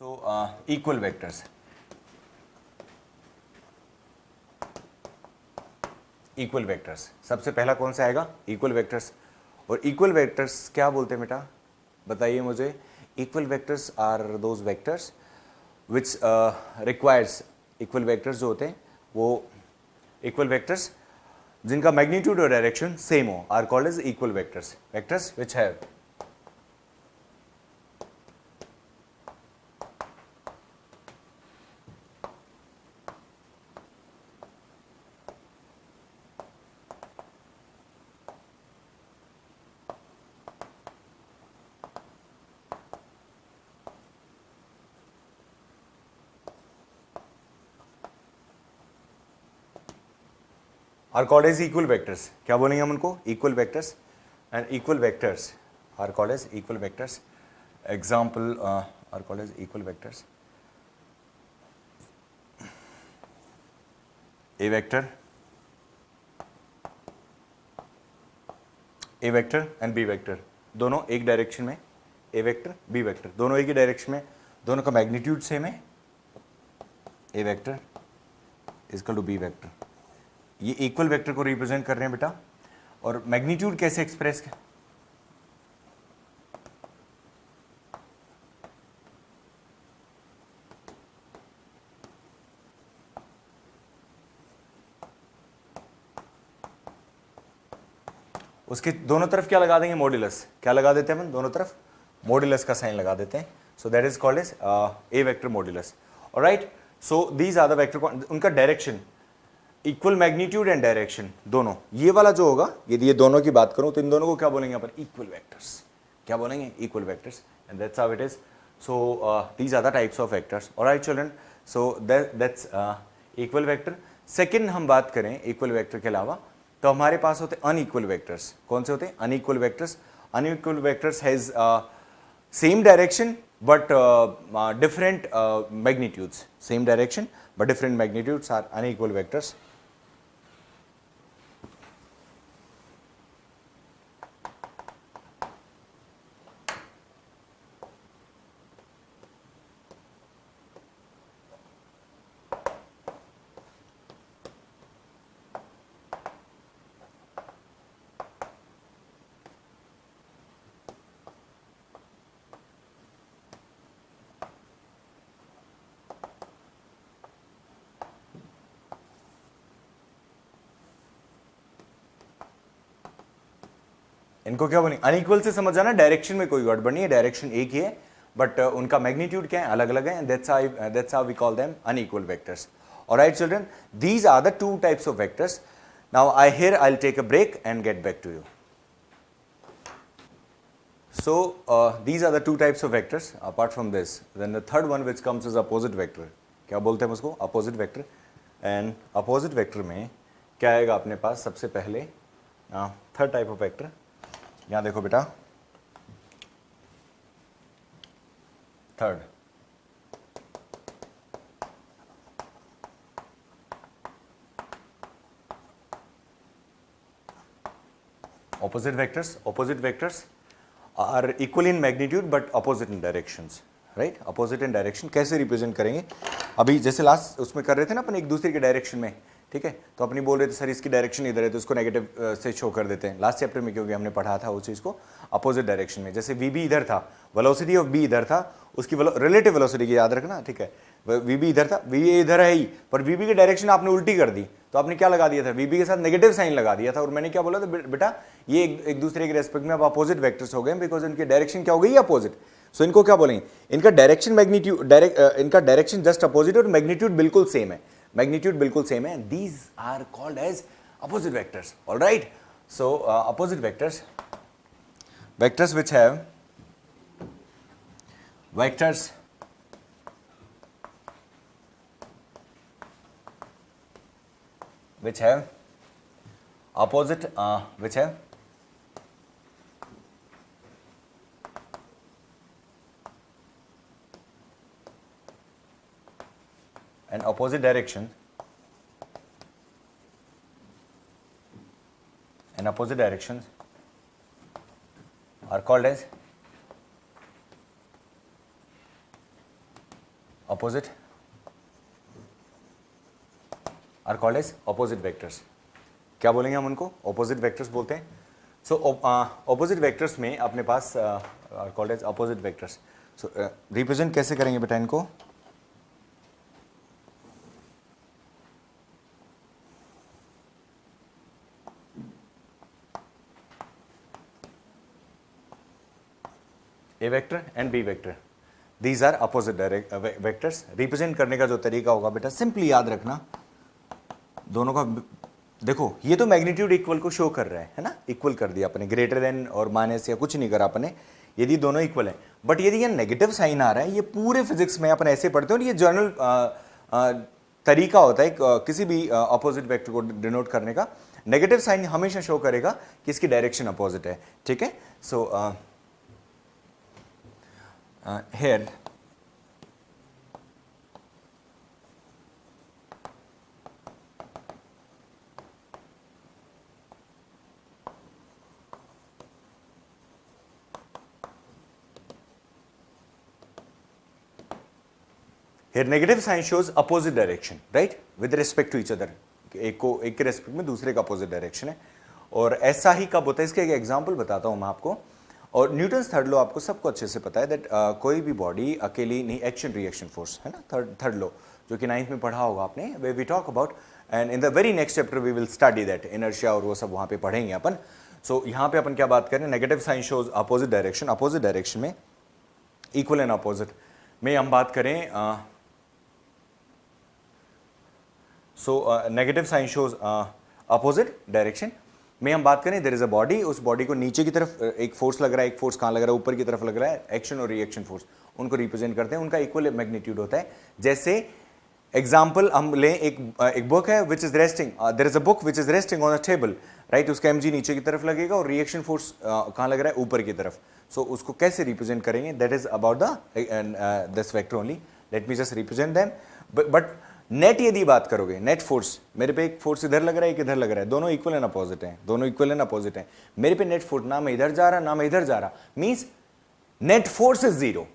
Equal vectors, equal vectors सबसे पहला कौन सा आएगा? Equal vectors. और इक्वल वेक्टर्स क्या बोलते हैं बेटा, बताइए मुझे। Equal vectors are those vectors which requires, equal vectors जो होते हैं वो इक्वल वेक्टर्स जिनका मैग्नीट्यूड और डायरेक्शन सेम हो are called as equal vectors, vectors which have are called as equal vectors. क्या बोलेंगे हम उनको? Equal vectors. And equal vectors are called as equal vectors. Example are called as equal vectors. A vector, A vector and B vector, दोनों एक direction में, ए vector B vector दोनों एक ही direction में, दोनों का मैग्नीट्यूड सेम है। A vector equal to B vector, ये इक्वल वेक्टर को रिप्रेजेंट कर रहे हैं बेटा। और मैग्नीट्यूड कैसे एक्सप्रेस कर, उसके दोनों तरफ क्या लगा देंगे? मॉड्यूलस। क्या लगा देते हैं अपन दोनों तरफ? मॉड्यूलस का साइन लगा देते हैं। So that is called as a vector modulus. Alright, so these are the vector, उनका direction, equal magnitude and direction दोनों। ये वाला जो होगा, यदि ये दोनों की बात करूं तो इन दोनों को क्या बोलेंगे अपन? Equal vectors. क्या बोलेंगे? Equal vectors. And that's how it is. So these are the types of vectors. Alright children, so that's equal vector. Second हम बात करें इक्वल वेक्टर के अलावा तो हमारे पास होते अनइक्वल वेक्टर्स। कौन से होते हैं? Unequal vectors. Unequal vectors has same direction but different magnitudes, same direction but different magnitudes are unequal vectors. इनको क्या बोलेंगे? अनइक्वल से समझ जाना, डायरेक्शन में कोई गड़बड़ नहीं है, डायरेक्शन एक ही है बट उनका मैग्नीट्यूड क्या है? अलग अलग है। And that's how we call them unequal vectors. Alright children, these are the two types of vectors. Now I'll take a break and get back to you. So these are the two types of vectors. Apart from this, then the third one which comes is opposite vector. क्या बोलते हैं उसको? Opposite vector. And opposite vector में क्या आएगा अपने पास? सबसे पहले थर्ड टाइप ऑफ वेक्टर, यहां देखो बेटा, third opposite vectors. Opposite vectors are equal in magnitude but opposite in directions. Right, opposite in direction कैसे रिप्रेजेंट करेंगे? अभी जैसे लास्ट उसमें कर रहे थे ना अपन, एक दूसरे के डायरेक्शन में, ठीक है, तो अपनी बोल रहे थे सर इसकी डायरेक्शन इधर है तो इसको नेगेटिव से शो कर देते हैं। लास्ट चैप्टर में क्योंकि हमने पढ़ा था उस चीज़ को अपोजिट डायरेक्शन में। जैसे वी बी इधर था, वेलोसिटी ऑफ बी इधर था, उसकी रिलेटिव वेलोसिटी की याद रखना, ठीक है, वी बी इधर था, वी इधर है ही, पर वी बी की डायरेक्शन आपने उल्टी कर दी तो आपने क्या लगा दिया था? वी बी के साथ नेगेटिव साइन लगा दिया था। और मैंने क्या बोला था बेटा, ये एक दूसरे के रेस्पेक्ट में अब अपोजिट वेक्टर्स हो गए बिकॉज इनकी डायरेक्शन क्या हो गई? अपोजिट। सो इनको क्या बोलेंगे? इनका डायरेक्शन मैग्नीट्यूड, इनका डायरेक्शन जस्ट अपोजिट और मैग्नीट्यूड बिल्कुल सेम है, मैग्नीट्यूड बिल्कुल सेम है। These are called as opposite vectors. Alright, so opposite vectors, vectors which have vectors which have opposite which have an opposite direction, and opposite directions are called as opposite are called as opposite vectors. क्या बोलेंगे हम उनको? opposite vectors बोलते हैं. So opposite vectors में अपने पास are called as opposite vectors. So represent कैसे करेंगे बेटा इनको? A vector and B vector. These are opposite vectors. Represent करने का जो तरीका होगा बेटा सिंपली याद रखना, दोनों का देखो ये तो मैग्नीट्यूड इक्वल को शो कर रहा है ना, इक्वल कर दिया अपने, ग्रेटर देन और माइनस या कुछ नहीं करा अपने, यदि दोनों इक्वल है. बट यदि ये नेगेटिव साइन आ रहा है, ये पूरे फिजिक्स में अपन ऐसे पढ़ते हैं और ये जर्नल तरीका होता है किसी भी अपोजिट वेक्टर को डिनोट करने का. नेगेटिव साइन हमेशा शो करेगा कि इसकी डायरेक्शन अपोजिट है. ठीक है. सो here negative sign shows opposite direction, right, with respect to each other. एक के रेस्पेक्ट में दूसरे का अपोजिट डायरेक्शन है. और ऐसा ही कब होता है, इसका एक एग्जांपल बताता हूं मैं आपको. और न्यूटन्स थर्ड लॉ आपको सबको अच्छे से पता है दैट कोई भी बॉडी अकेली नहीं, एक्शन रिएक्शन फोर्स है ना, थर्ड लॉ जो कि 9th में पढ़ा होगा आपने, way we talk about, and in the very next chapter we will study that inertia और वो सब वहाँ पे पढ़ेंगे अपन. सो यहाँ पे अपन क्या बात करें, negative sign shows opposite direction. Opposite direction में इक्वल एंड अपोजिट में हम बात करें, so negative sign shows opposite direction में हम बात करें, देयर इज अ बॉडी, उस बॉडी को नीचे की तरफ एक फोर्स लग रहा है, एक फोर्स कहाँ लग रहा है, ऊपर की तरफ लग रहा है. एक्शन और रिएक्शन फोर्स उनको रिप्रेजेंट करते हैं, उनका इक्वल मैग्नीट्यूड होता है. जैसे एग्जांपल हम लें, एक बुक है which is resting, there is a book which is resting on a table, right, उसका mg नीचे की तरफ लगेगा और रिएक्शन फोर्स कहाँ लग रहा है, ऊपर की तरफ. सो उसको कैसे रिप्रेजेंट करेंगे, that is about this vector only. Late me just represent them. But net यदि बात करोगे, नेट फोर्स, मेरे पे एक फोर्स इधर लग रहा है, एक इधर लग रहा है, दोनों इक्वल एंड अपोजिट हैं, दोनों इक्वल एंड अपोजिट हैं. मेरे पे नेट फोर्स ना मैं इधर जा रहा ना मैं इधर जा रहा, means net force is zero.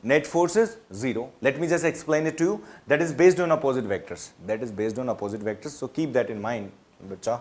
Net force is zero. Let me just explain it to you. That is based on opposite vectors. That is based on opposite vectors. So keep that in mind बच्चा.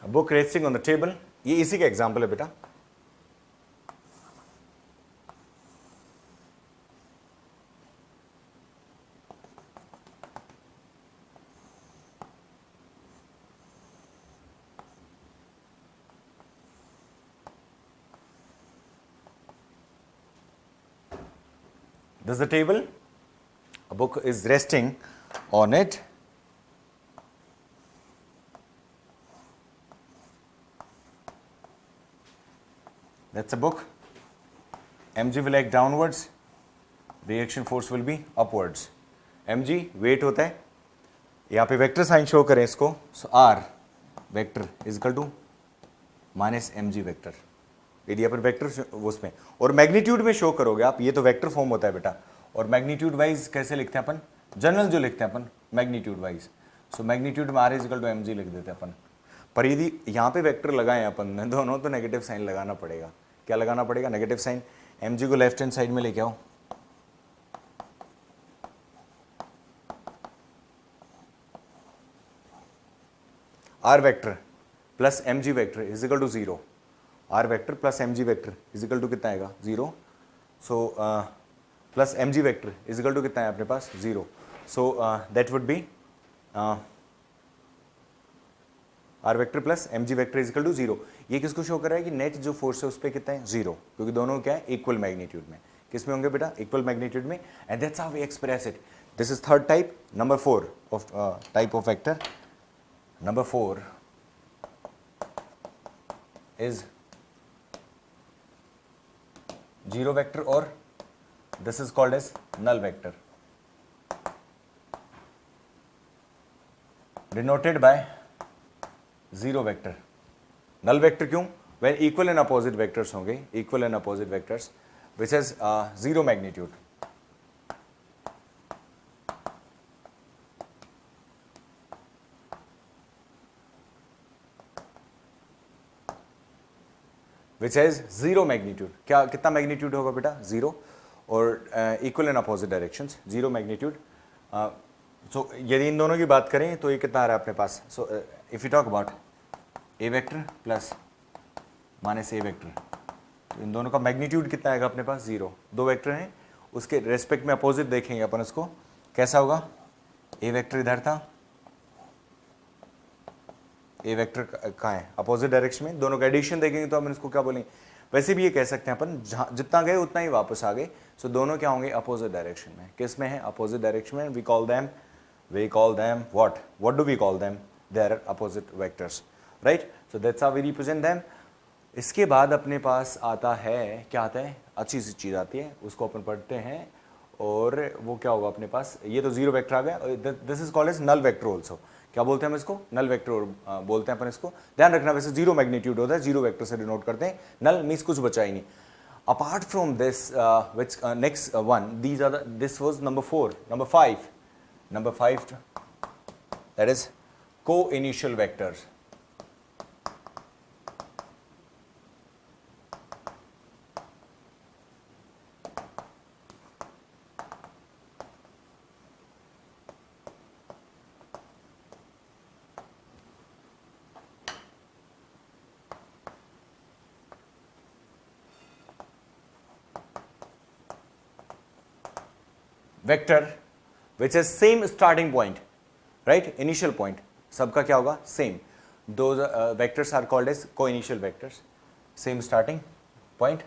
Book resting on the table, ये इसी का example है बेटा. This is the table, a book is resting on it. That's a book. mg will act downwards, reaction force will be upwards. mg weight होता है, यहाँ पे वेक्टर साइन शो करें इसको, so r vector is equal to minus mg vector. यदि अपन vector उसमें और मैग्नीट्यूड में शो करोगे आप, ये तो वेक्टर फॉर्म होता है बेटा. और मैग्नीट्यूड वाइज कैसे लिखते हैं अपन, जनरल जो लिखते हैं अपन मैग्नीट्यूड वाइज, सो मैग्नीट्यूड में r is equal to mg लिख देते हैं अपन. पर यदि यहाँ पे वेक्टर लगाए अपन ने दोनों, तो नेगेटिव साइन लगाना पड़ेगा. क्या लगाना पड़ेगा, नेगेटिव साइन. mg को लेफ्ट हैंड साइड में लेके आओ, r vector plus mg vector is equal to 0. r vector plus mg vector is equal to कितना आएगा, 0. So plus mg vector is equal to कितना है अपने पास, 0. So that would be r vector plus mg vector is equal to 0. ये किसको show कर रहा है कि नेट जो फोर्स है उस पर कितना है, 0, क्योंकि दोनों क्या है, इक्वल मैग्नीट्यूड में। किस में होंगे बेटा, इक्वल मैग्नीट्यूड में। And that's how we express it. This is third type. Number 4 of type of vector, number 4 is zero vector, or this is called as null vector, denoted by zero vector. null vector क्यों, when equal and opposite vectors होंगे, equal and opposite vectors which has zero magnitude. Which has zero magnitude. क्या, कितना magnitude होगा बेटा, zero, और equal in opposite directions, zero magnitude. So यदि इन दोनों की बात करें तो ये कितना आ रहा है अपने पास। So if you talk about A vector plus minus A vector, तो इन दोनों का मैग्नीट्यूड कितना आएगा अपने पास, जीरो। दो वेक्टर हैं, उसके रेस्पेक्ट में अपोजिट देखेंगे अपन इसको, कैसा होगा, ए वेक्टर इधर था, ए वेक्टर कहाँ है, अपोजिट डायरेक्शन में, दोनों का एडिशन देखेंगे तो अपन इसको क्या बोलेंगे, वैसे भी ये कह सकते हैं अपन, जहाँ जितना गए उतना ही वापस आ गए। सो दोनों क्या होंगे, अपोजिट डायरेक्शन में। किस में है, अपोजिट डायरेक्शन में। We call them what do we call them, they are opposite vectors, right. So that's how we represent them. इसके बाद अपने पास आता है, क्या आता है, अच्छी सी चीज़ आती है, उसको अपन पढ़ते हैं, और वो क्या होगा अपने पास, ये तो जीरो वेक्टर आ गया, this is called as null vector also. क्या बोलते हैं हम इसको, नल वेक्टर बोलते हैं अपन इसको। ध्यान रखना, वैसे जीरो मैग्नीट्यूड होता है, जीरो वेक्टर से डिनोट करते हैं, नल मींस कुछ बचा ही नहीं। Apart from this which next one, these are this was number 4, number 5 that is coinitial vectors. Vector which is same starting point, right, initial point, सबका क्या होगा, सेम। दो vectors are called as coinitial vectors, same starting point,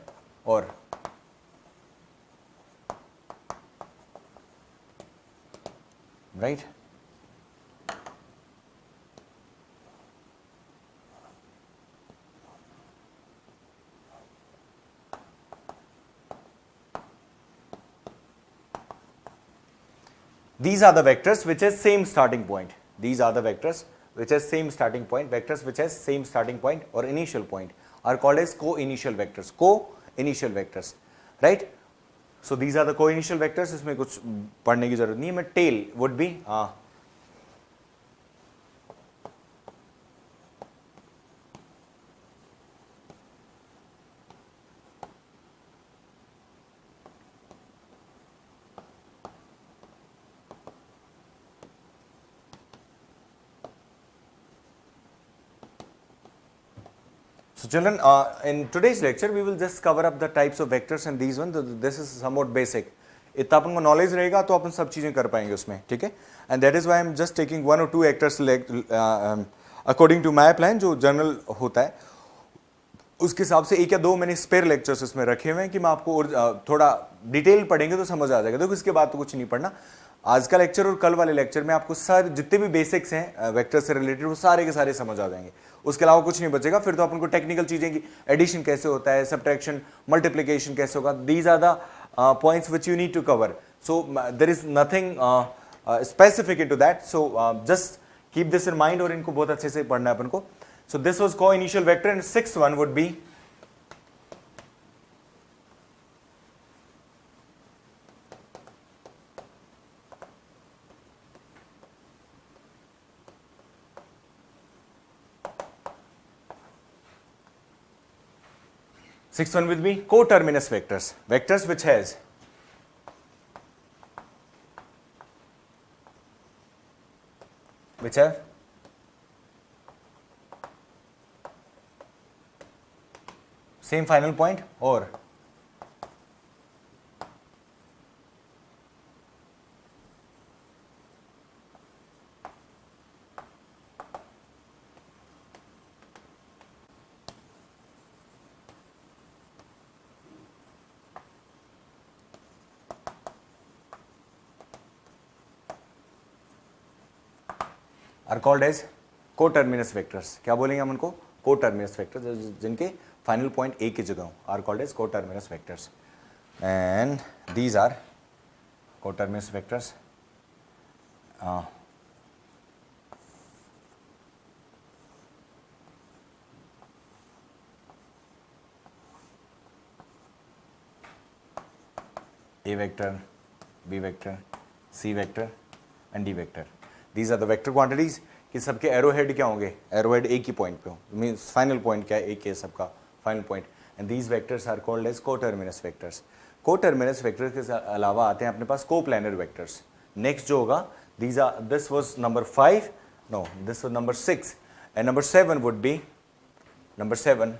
और right, these are the vectors which has same starting point. These are the vectors which has same starting point. Vectors which has same starting point or initial point are called as co-initial vectors. Co-initial vectors, right? So these are the co-initial vectors. इसमें कुछ पढ़ने की जरूरत नहीं है। मैं tail would be 'So children, in today's lecture we will just cover up the types of vectors and these one. This is somewhat basic. इतना अपन को नॉलेज रहेगा तो अपन सब चीजें कर पाएंगे उसमें, ठीक है। And that is why I am just taking 1 or 2 actors according to my plan, जो जनरल होता है उसके हिसाब से। एक या दो मैंने स्पेयर लेक्चर्स इसमें रखे हुए हैं कि मैं आपको और थोड़ा डिटेल पढ़ेंगे तो समझ आ जाएगा। देखो इसके बाद तो कुछ नहीं पढ़ना। आज का लेक्चर और कल वाले लेक्चर में आपको सारे जितने भी बेसिक्स हैं वेक्टर से रिलेटेड वो सारे के सारे समझ आ जाएंगे। उसके अलावा कुछ नहीं बचेगा। फिर तो अपन को टेक्निकल चीजें की एडिशन कैसे होता है, सब्ट्रैक्शन, मल्टीप्लिकेशन कैसे होगा, these are the points which you need to cover. So there is nothing specific into that, so just keep this in mind और इनको बहुत अच्छे से पढ़ना है अपन को। So this was co-initial vector, and sixth one would be coterminous vectors. Vectors which has have same final point or are called as coterminous vectors. क्या बोलेंगे हम उनको? कोटर्मिनस वेक्टर्स, जिनके फाइनल पॉइंट एक की जगह हो, are called as coterminous vectors. And these are coterminous vectors. A vector, B vector, C vector and D vector. These are the vector quantities कि सबके एरो हेड क्या होंगे? एरो हेड एक ही पॉइंट पे हो, मीन्स फाइनल पॉइंट क्या है? एक है सबका final point. And these vectors are called as coterminous vectors. Coterminous vectors के अलावा आते हैं अपने पास कोप्लानर वेक्टर्स। नेक्स्ट जो होगा, these are, this was number 5, no, this was number 6, and number 7 would be, number 7,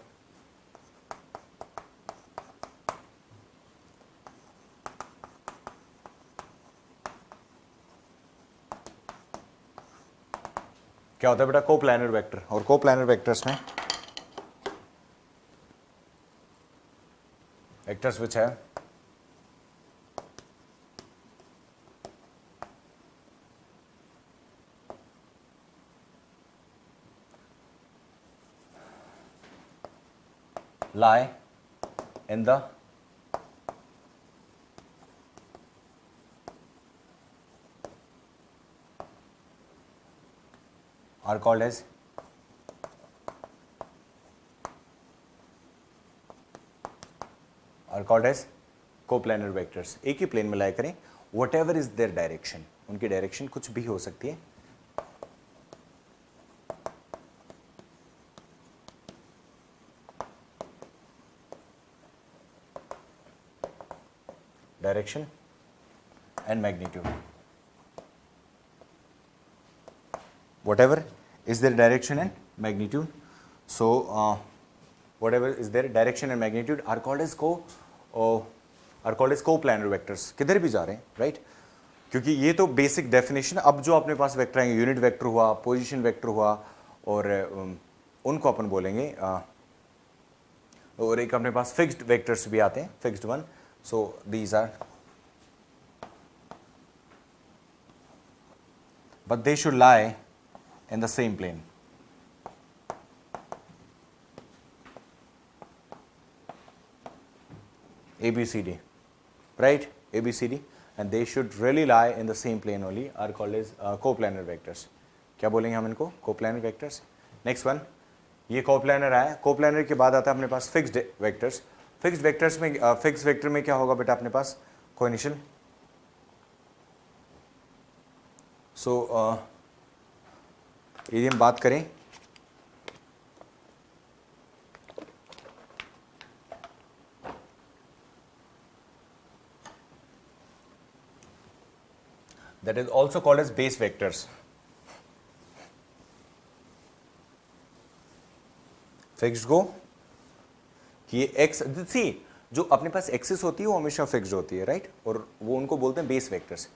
क्या होता है बेटा? Coplanar vector. और कोप्लानर वेक्टर्स में वेक्टर्स विच है lie in the are called as coplanar vectors. एक ही प्लेन में लाई करें, what ever is their direction, उनकी डायरेक्शन कुछ भी हो सकती है। direction and magnitude, whatever is their direction and magnitude. So whatever is their direction and magnitude are called as coplanar vectors। किधर भी जा रहे हैं, राइट? क्योंकि ये तो बेसिक डेफिनेशन। अब जो अपने पास वेक्टर आएंगे, यूनिट वेक्टर हुआ, पोजीशन वेक्टर हुआ, और उनको अपन बोलेंगे, और एक अपने पास फिक्स्ड वेक्टर्स भी आते हैं, fixed one. So these are, but they should lie in the same plane. A, B, C, D, right? A, B, C, D, and they should really lie in the same plane only, are called as coplanar vectors. क्या बोलेंगे हम इनको? Coplanar vectors. Next one, ये coplanar आया। Coplanar के बाद आता है अपने पास फिक्स्ड वेक्टर्स। फिक्स्ड वेक्टर्स में, फिक्स वेक्टर में क्या होगा बेटा अपने पास? कोइनिशियल। सो यदि हम बात करें that is also called as base vectors। Fixed को कि ये एक्स, सी जो अपने पास एक्सिस होती है वो हमेशा फिक्स्ड होती है, राइट? और वो उनको बोलते हैं बेस वेक्टर्स।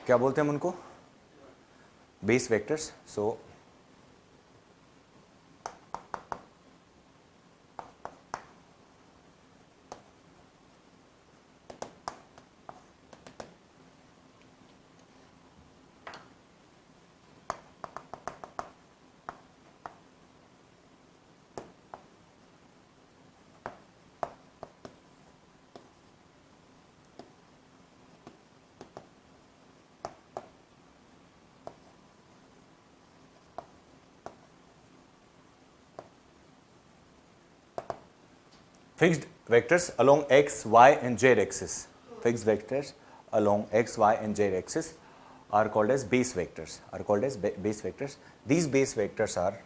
क्या बोलते हैं हम उनको? Base vectors. So fixed vectors along x, y and z axis, fixed vectors along x, y and z axis are called as base vectors, are called as base vectors. These base vectors are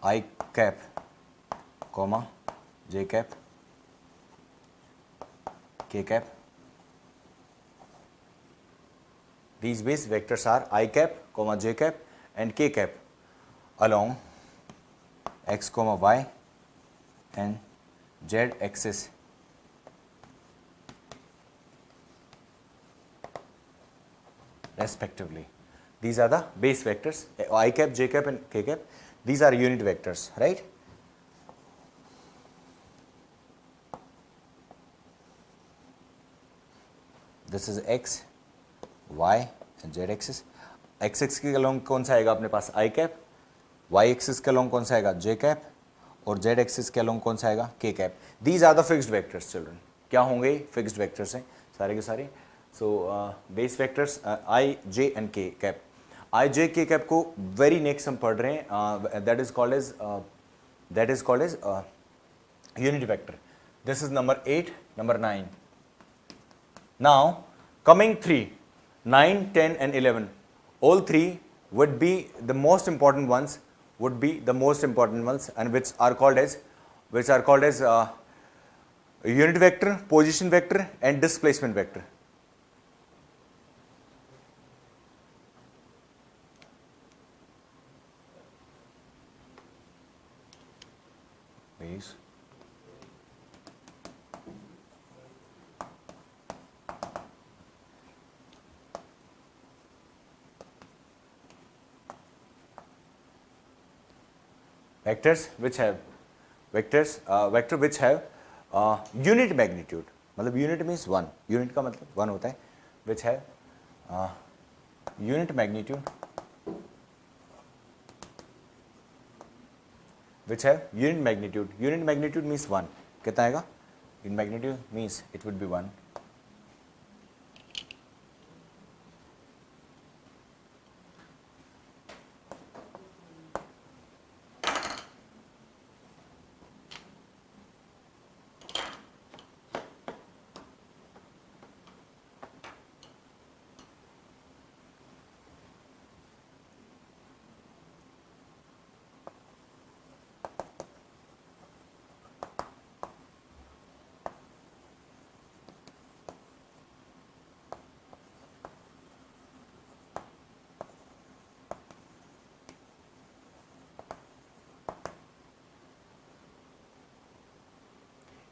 I cap comma j cap k cap. These base vectors are I cap, comma j cap and k cap along x, comma y and z axis respectively. These are the base vectors, I cap, j cap and k cap. These are unit vectors, right? This is x y and z axis. x axis के along कौन सा आएगा अपने पास i cap, y axis के along कौन सा आएगा j कैप, और z एक्सिस के अलोंग कौन सा आएगा k cap. These are the fixed vectors children. क्या होंगे? फिक्स्ड वेक्टर्स हैं सारे के सारे। So base vectors i j and k cap. i j k cap को वेरी नेक्स्ट हम पढ़ रहे हैं, that is called as unit vector. This is number 8, number 9. Now, coming 3, 9, 10 and 11, all three would be the most important ones, and which are called as unit vector, position vector and displacement vector. Please. Vectors which have unit magnitude, मतलब unit means 1, unit का मतलब 1 होता है, which have unit magnitude, unit magnitude means 1, कितना आएगा? Unit magnitude means it would be 1.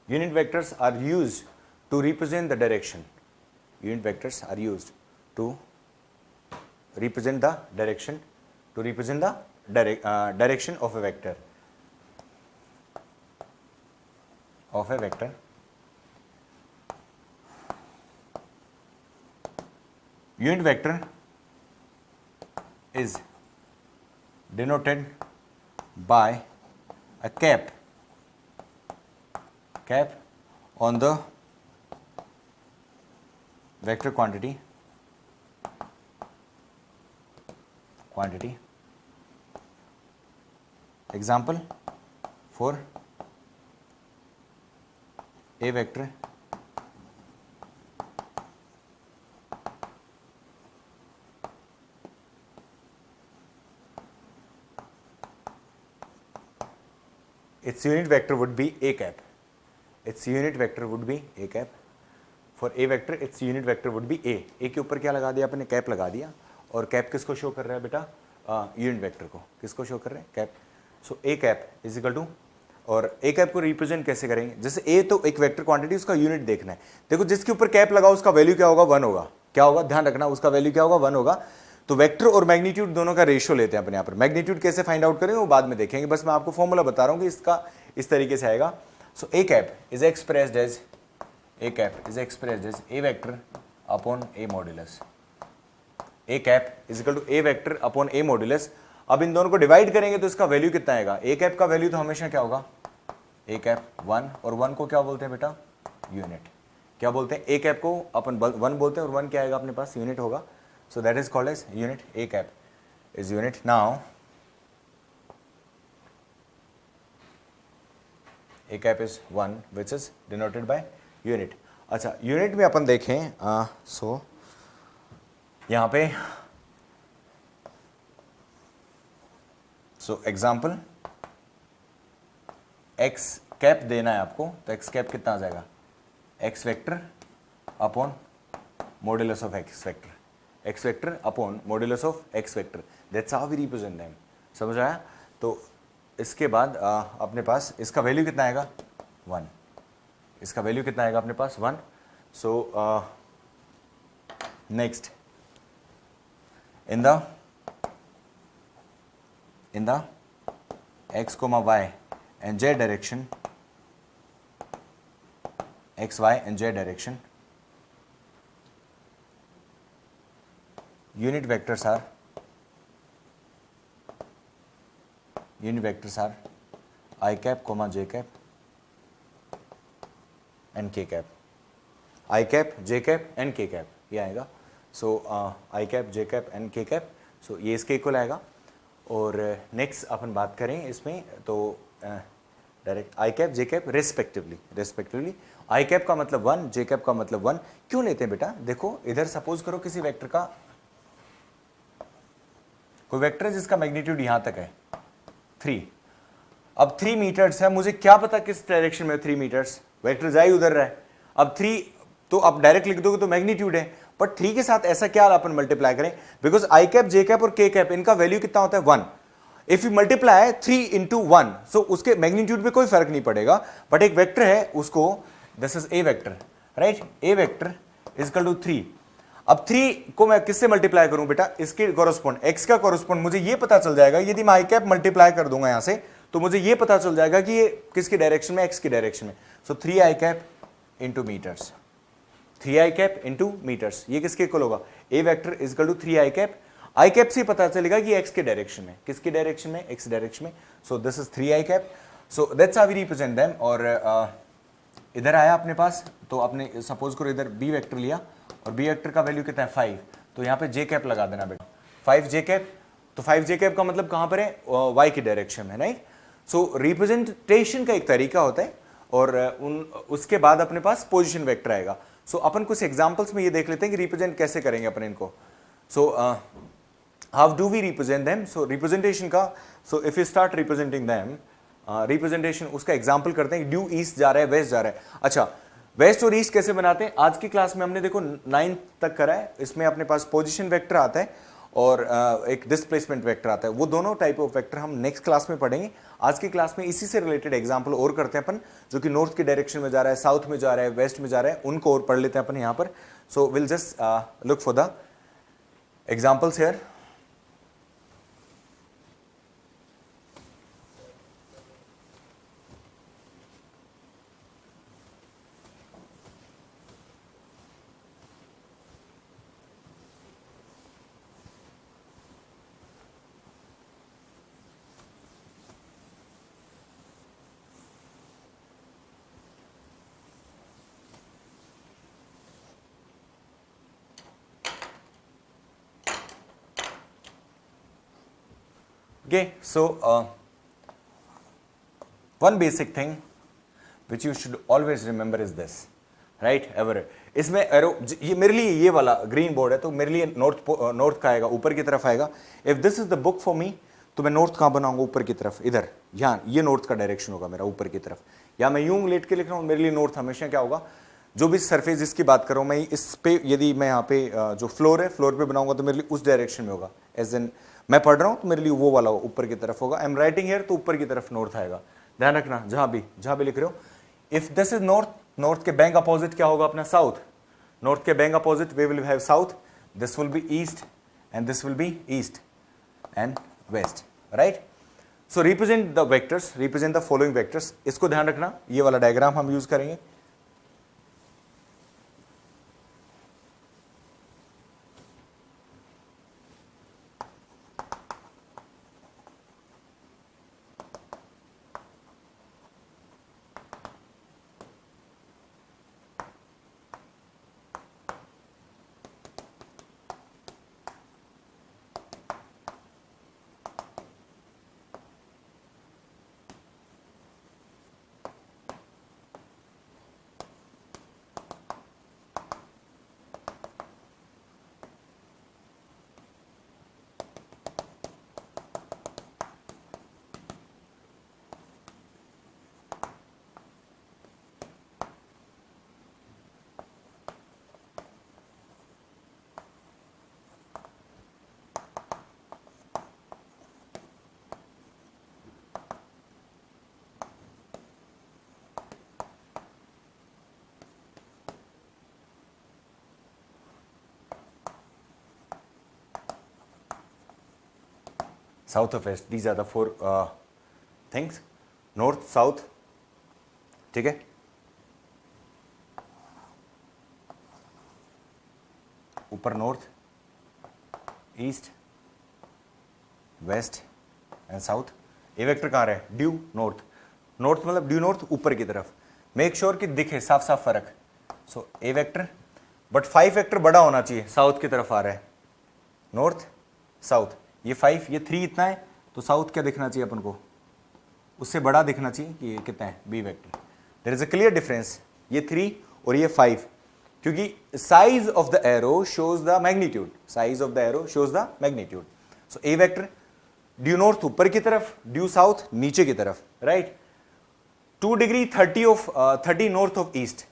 Unit vectors are used to represent the direction. Unit vectors are used to represent the direction, direction of a vector. Unit vector is denoted by a cap on the vector quantity example for a vector its unit vector would be a cap. For a vector its unit vector would be a के ऊपर क्या लगा दिया आपने? Cap लगा दिया, और cap किसको शो कर रहा है बेटा? यूनिट वेक्टर को। किसको शो कर रहे हैं? Cap. So A cap is equal to, और ए कैप को रिप्रेजेंट कैसे करेंगे? जैसे ए तो एक वेक्टर क्वांटिटी, उसका यूनिट देखना है। देखो जिसके ऊपर कैप लगा उसका वैल्यू क्या होगा? 1 होगा। क्या होगा? ध्यान रखना, उसका वैल्यू क्या होगा? 1 होगा। तो वेक्टर और मैग्नीट्यूड दोनों का रेशियो लेते हैं अपने यहाँ पर। मैग्नीट्यूड कैसे फाइंड आउट करेंगे वो बाद में देखेंगे, बस मैं आपको फॉर्मूला बता रहा हूँ कि इसका इस तरीके से आएगा। So a cap is expressed as a vector upon a modulus. A cap is equal to a vector upon a modulus. अब इन दोनों को डिवाइड करेंगे तो इसका वैल्यू कितना आएगा? a cap का वैल्यू तो हमेशा क्या होगा? a cap 1, और 1 को क्या बोलते हैं बेटा? यूनिट। क्या बोलते हैं? a cap को अपन 1 बोलते हैं, और 1 क्या आएगा अपने पास? यूनिट होगा। So that is called as unit. A cap is unit. Now A cap is 1 which is denoted by unit. अच्छा, यूनिट में अपन देखें सो यहाँ पे एग्जाम्पल x कैप देना है आपको, तो x कैप कितना आ जाएगा? x vector upon modulus of x vector, x vector upon modulus of x vector, that's how we represent them. समझ आया? तो इसके बाद अपने पास इसका वैल्यू कितना आएगा? 1। इसका वैल्यू कितना आएगा अपने पास? 1। So next in the x, y and z direction, x, y and z direction, unit vectors are I cap, j cap and k cap. I cap, j cap and k cap ये आएगा. So I cap, j cap and k cap. So ये इसके equal आएगा. और next अपन बात करें इसमें तो डायरेक्ट आई कैप जे कैप रेस्पेक्टिवली. आई कैप का मतलब 1, जे कैप का मतलब 1. क्यों लेते हैं बेटा? देखो इधर सपोज करो किसी वेक्टर का, कोई वेक्टर है जिसका मैग्नीट्यूड यहां तक है 3. अब 3 मीटर्स है, मुझे क्या पता किस डायरेक्शन में 3 मीटर्स, वेक्टर जा ही उधर रहा है. अब 3 तो आप डायरेक्ट लिख दोगे तो मैग्नीट्यूड है, बट 3 के साथ ऐसा क्या अपन मल्टीप्लाई करें? Because I cap, J cap और के कैप इनका वैल्यू कितना होता है 1. इफ यू मल्टीप्लाई 3 इंटू 1 सो उसके मैग्नीट्यूड में कोई फर्क नहीं पड़ेगा. बट एक वेक्टर है उसको, this is A vector, right? A vector is equal to 3. अब 3 को मैं किससे मल्टीप्लाई करूं बेटा? इसके कॉरेस्पॉन्ड, एक्स का कॉरेस्पॉन्ड मुझे ये पता चल जाएगा. यदि मैं आई कैप मल्टीप्लाई कर दूंगा यहां से तो मुझे ये पता चल जाएगा कि ये किसकी डायरेक्शन में, एक्स की डायरेक्शन में. So 3 I cap into metres, 3 I cap into metres, ये किसके इक्वल होगा? A vector is equal to 3 I cap. I cap से पता चलेगा कि एक्स के डायरेक्शन में, किसकी डायरेक्शन में? एक्स डायरेक्शन में. So this is 3 I cap. So that's how we represent them. और इधर आया अपने पास तो आपने सपोज करो इधर बी वेक्टर लिया और बी वेक्टर का वैल्यू कितना है 5, तो यहाँ पे जे कैप लगा देना बेटा, 5 जे कैप. तो 5 जे कैप का मतलब कहाँ पर है? वाई की डायरेक्शन में, राइट? सो रिप्रेजेंटेशन का एक तरीका होता है और उसके बाद अपने पास पोजिशन वेक्टर आएगा. सो अपन कुछ एग्जाम्पल्स में ये देख लेते हैं कि रिप्रेजेंट कैसे करेंगे अपन इनको. So how do we represent them? So representation का, so if you start representing them, representation उसका एग्जाम्पल करते हैं. ड्यू ईस्ट जा रहा है, वेस्ट जा रहा है. अच्छा, वेस्ट और ईस्ट कैसे बनाते हैं? आज की क्लास में हमने देखो 9 तक करा है. इसमें अपने पास पोजिशन वेक्टर आता है और एक डिस्प्लेसमेंट वेक्टर आता है. वो दोनों टाइप ऑफ वेक्टर हम नेक्स्ट क्लास में पढ़ेंगे. आज की क्लास में इसी से रिलेटेड एग्जांपल और करते हैं अपन, जो कि नॉर्थ की डायरेक्शन में जा रहा है, साउथ में जा रहा है, वेस्ट में जा रहा है, उनको और पढ़ लेते हैं अपन यहाँ पर. So will just look for the examples here. Okay, so one basic thing which you should always remember is this, right? Ever इसमें एरो, ये मेरे लिए ये वाला ग्रीन बोर्ड है तो मेरे लिए नॉर्थ का आएगा, ऊपर की तरफ आएगा. If this is the book for me तो मैं नॉर्थ कहाँ बनाऊंगा? ऊपर की तरफ, इधर, यहाँ ये नॉर्थ का डायरेक्शन होगा मेरा, ऊपर की तरफ. या मैं यूं लेट के लिख रहा हूँ, मेरे लिए नॉर्थ हमेशा क्या होगा? जो भी सरफेस जिसकी बात कर रहा हूँ मैं, इस पे यदि मैं यहाँ पे जो फ्लोर है, फ्लोर पे बनाऊंगा तो मेरे लिए उस डायरेक्शन में होगा. एज एन मैं पढ़ रहा हूं तो मेरे लिए वो वाला ऊपर की तरफ होगा. आई एम राइटिंग हियर तो ऊपर की तरफ नॉर्थ आएगा. ध्यान रखना जहां भी लिख रहे हो. If this is north, north के बैंक अपोजिट क्या होगा अपना? साउथ. नॉर्थ के बैंक opposite we will have south. This will be east and this will be east and west, right? So represent the vectors, represent the following vectors. इसको ध्यान रखना, ये वाला डायग्राम हम यूज करेंगे. South of west, these are the 4 things. North, south, ठीक है? ऊपर north, east, west and south. A vector कहाँ रहा है? Due north. नॉर्थ मतलब ड्यू नॉर्थ, ऊपर की तरफ। मेक श्योर कि दिखे साफ साफ फर्क। सो ए वेक्टर, बट 5 वेक्टर बड़ा होना चाहिए, साउथ की तरफ आ रहा है, नॉर्थ साउथ। ये 5, ये 3 इतना है, तो साउथ क्या दिखना चाहिए अपन को? उससे बड़ा दिखना चाहिए कि ये कितना है, B vector. There is a clear difference, ये 3 और ये 5, क्योंकि size of the arrow shows the magnitude, size of the arrow shows the magnitude. So A vector due north ऊपर की तरफ, ड्यू साउथ नीचे की तरफ, right. 2 degree 30 north of east,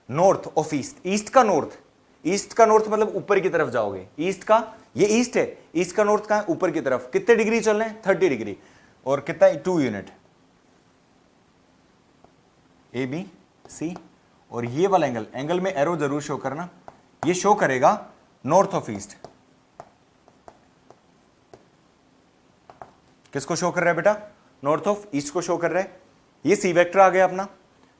north of east, east का नॉर्थ, ईस्ट का north मतलब ऊपर की तरफ जाओगे, ईस्ट का, ये ईस्ट है, ईस्ट का नॉर्थ कहां है? ऊपर की तरफ। कितने डिग्री चल रहे हैं? 30 डिग्री। और कितना? 2 यूनिट, ए बी सी। और ये वाला एंगल, एंगल में एरो जरूर शो करना, ये शो करेगा नॉर्थ ऑफ ईस्ट। किसको शो कर रहा है बेटा? नॉर्थ ऑफ ईस्ट को शो कर रहा है। ये सी वेक्टर आ गया अपना।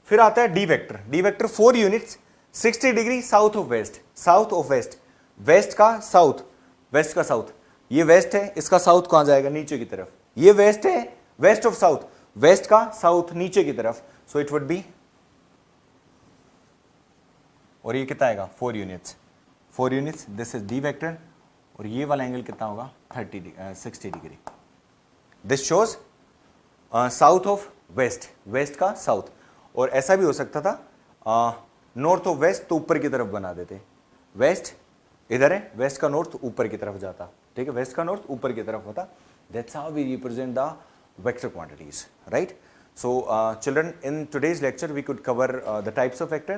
फिर आता है D vector. D vector 4 units 60 degree south of west, south of west, west का साउथ, वेस्ट का साउथ। ये वेस्ट है, इसका साउथ कहां जाएगा? नीचे की तरफ। ये वेस्ट है, वेस्ट ऑफ साउथ, वेस्ट का साउथ नीचे की तरफ। सो इट वुड बी, और ये कितना आएगा? 4 units, 4 units. This is D vector. और ये वाला एंगल कितना होगा? 60 degree. This shows south of west, west का साउथ। और ऐसा भी हो सकता था नॉर्थ ऑफ वेस्ट, तो ऊपर की तरफ बना देते, वेस्ट इधर है, वेस्ट का नॉर्थ ऊपर की तरफ जाता, ठीक है, वेस्ट का नॉर्थ ऊपर की तरफ होता। That's how we represent the vector quantities, right. So children, in today's lecture we could cover the types of vector.